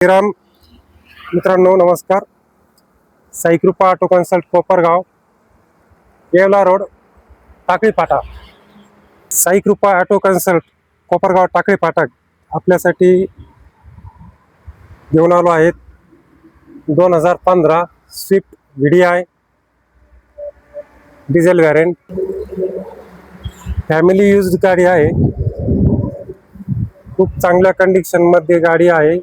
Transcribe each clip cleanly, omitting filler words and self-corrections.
राम मित्रांनो, नमस्कार. Saikrupa auto consult Kopargaon, Yeola road, Takali Phata. Saikrupa auto consult Kopargaon Takali Phata आपल्यासाठी घेऊन आलो आहेत 2015 Swift VDI diesel variant. Family use गाडी आहे. खूप चांगल्या कंडिशन मध्ये गाडी आहे.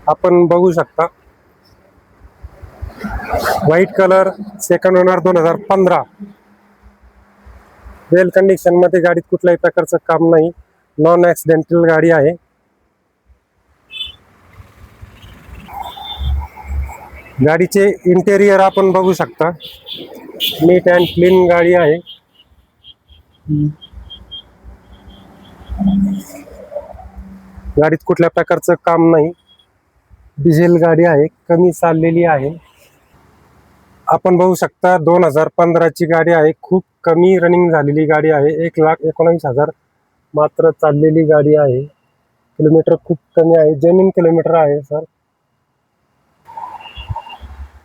आपण बघू शकता. White colour, second owner, 2015. वेल कंडिशन मध्ये गाडीत कुठल्याही प्रकारचं काम नाही. नॉन ऍक्सिडेंटल गाडी आहे. गाडीचे इंटेरियर आपण बघू शकता. नीट अँड क्लीन गाडी आहे. गाडीत कुठल्या प्रकारचं काम नाही. डिझेल गाडी आहे. कमी चाललेली आहे. आपण बघू शकता 2015 ची गाडी आहे. खूप कमी रनिंग झालेली गाडी आहे. 1,19,000 मात्र चाललेली गाडी आहे. किलोमीटर खूप कमी आहे. जेन्युइन किलोमीटर आहे सर.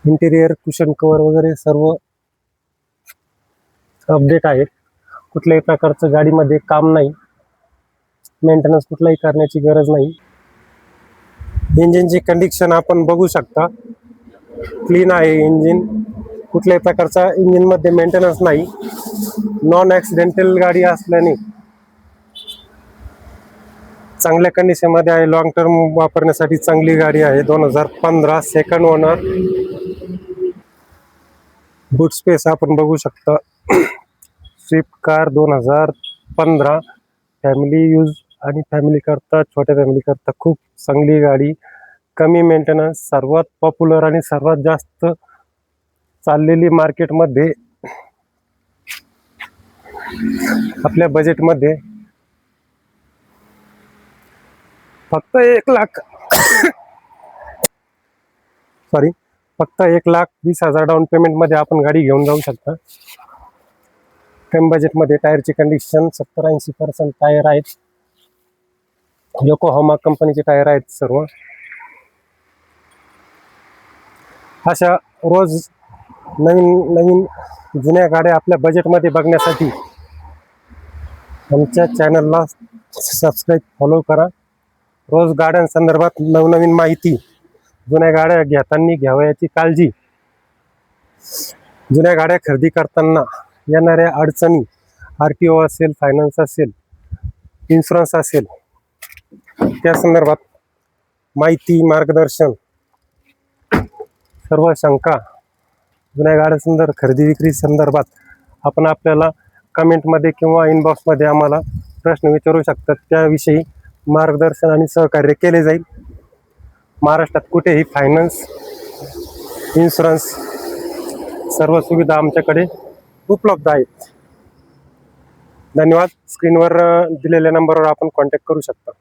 इंटेरियर, कुशन कव्हर वगैरे सर्व अपडेट आहेत. कुठल्याही प्रकारचं गाडीमध्ये काम नाही. मेंटेनन्स कुठलाही करण्याची गरज नाही. इंजिनची कंडिशन आपण बघू शकता. क्लीन आहे इंजिन. कुठल्याही प्रकारचा इंजिन मध्ये मेंटेनन्स नाही. नॉन ऍक्सिडेंटल गाडी असल्याने चांगल्या कंडिशन मध्ये आहे. लॉंग टर्म वापरण्यासाठी चांगली गाडी आहे. 2015 सेकंड ओनर. बूट स्पेस आपण बघू शकता. स्विफ्ट कार 2015 फॅमिली यूज आणि फॅमिली करता, छोट्या फॅमिली करता खूप चांगली गाडी. कमी मेंटेनन्स, सर्वात पॉप्युलर आणि सर्वात जास्त चाललेली मार्केटमध्ये. आपल्या बजेटमध्ये फक्त 1,20,000 डाऊन पेमेंट मध्ये आपण गाडी घेऊन जाऊ शकता. कमी बजेटमध्ये. टायरची कंडिशन 70-80% टायर आहेत. योकोहामा कंपनीचे टायर आहेत सर्व. अशा रोज नवीन जुन्या गाड्या आपल्या बजेटमध्ये बघण्यासाठी आमच्या चॅनलला सबस्क्राईब, फॉलो करा. रोज गाड्यांसंदर्भात नवनवीन माहिती, जुन्या गाड्या घेताना घ्यावयाची काळजी, जुन्या गाड्या खरेदी करताना येणाऱ्या अडचणी, RTO असेल, फायनान्स असेल, इन्शुरन्स असेल, त्या संदर्भात माहिती, मार्गदर्शन, सर्व शंका जुन्या गाड्या खरेदी विक्री संदर्भात आपण आपल्याला कमेंटमध्ये किंवा इनबॉक्समध्ये आम्हाला प्रश्न विचारू शकतात. त्याविषयी मार्गदर्शन आणि सहकार्य केले जाईल. महाराष्ट्रात कुठेही फायनान्स, इन्शुरन्स सर्व सुविधा आमच्याकडे उपलब्ध आहेत. धन्यवाद. स्क्रीनवर दिलेल्या नंबरवर आपण कॉन्टॅक्ट करू शकता.